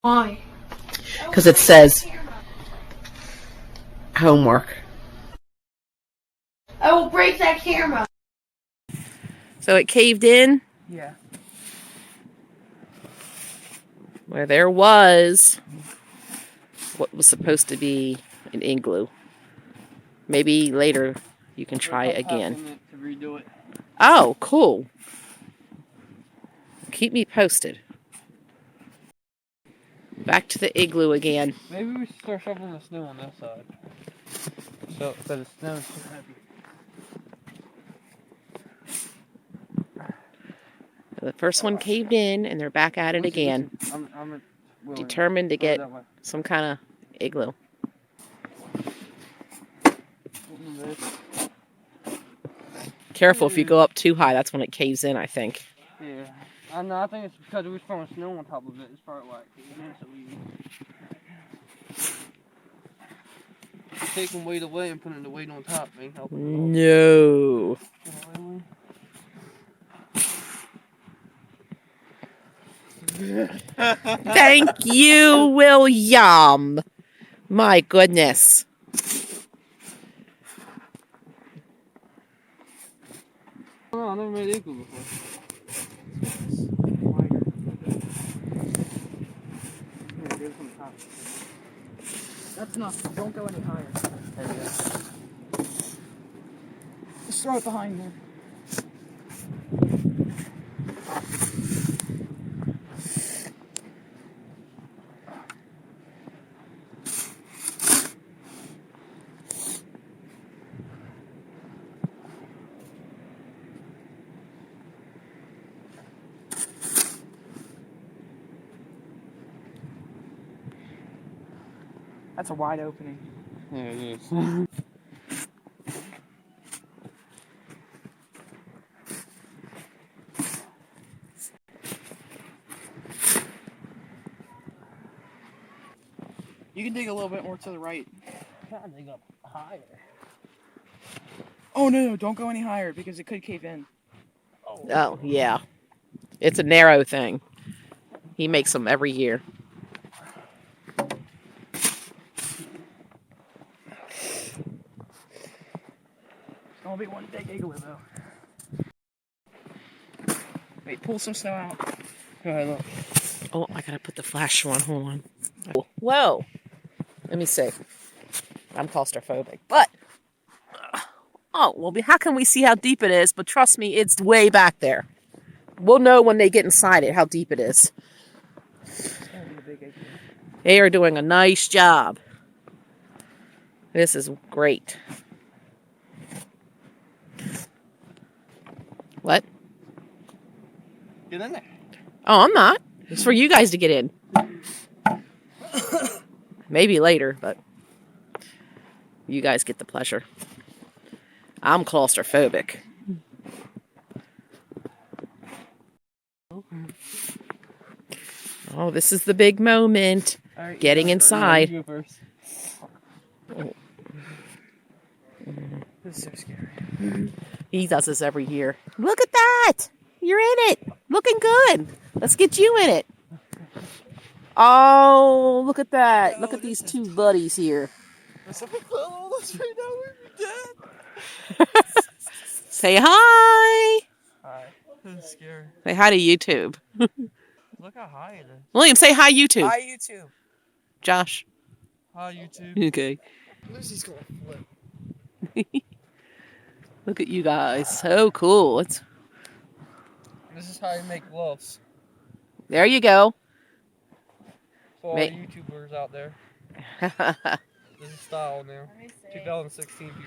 Why? Because it says homework. I will break that camera. So it caved in Yeah. where there was what was supposed to be an igloo. Maybe later you can try it again. To redo it. Oh, cool. Keep me posted. Back to the igloo again. Maybe we should start shoveling the snow on this side. So, because the snow is too heavy. The first one caved in, and they're back at it again. I'm Determined to get some kind of igloo. Careful if you go up too high, that's when it caves in, I think. Yeah. I know, I think it's because we was throwing snow on top of it. It's probably why it caved in so easy. Taking weight away and putting the weight on top ain't helping. No. Thank you, William. My goodness. Oh, I never made igloo before. That's enough. Don't go any higher. There we go. Just throw it behind there. That's a wide opening. Yeah, it is. You can dig a little bit more to the right. Gotta dig up higher. Oh, no, don't go any higher because it could cave in. Oh, yeah. It's a narrow thing. He makes them every year. It's gonna be one big igloo, though. Wait, pull some snow out. Go ahead, look. Oh, I gotta put the flash on. Hold on. Whoa. Let me see. I'm claustrophobic. But, oh, well, how can we see how deep it is? But trust me, it's way back there. We'll know when they get inside it how deep it is. It's gonna be a big igloo. They are doing a nice job. This is great. What? Get in there. Oh, I'm not. It's for you guys to get in. Maybe later, but you guys get the pleasure. I'm claustrophobic. Oh, this is the big moment. Right, Getting inside. You go first. Oh. This is so scary. He does this every year. Look at that! You're in it. Looking good. Let's get you in it. Oh, look at that. Look at these two buddies here. Say hi. Hi. This is scary. Say hi to YouTube. Look how high it is. William, say hi YouTube. Hi, YouTube. Josh. Hi, YouTube. Okay. Lucy's gonna flip. Look at you guys. So cool. This is how you make gloves. There you go. For all the YouTubers out there. This is style now. 2016 people.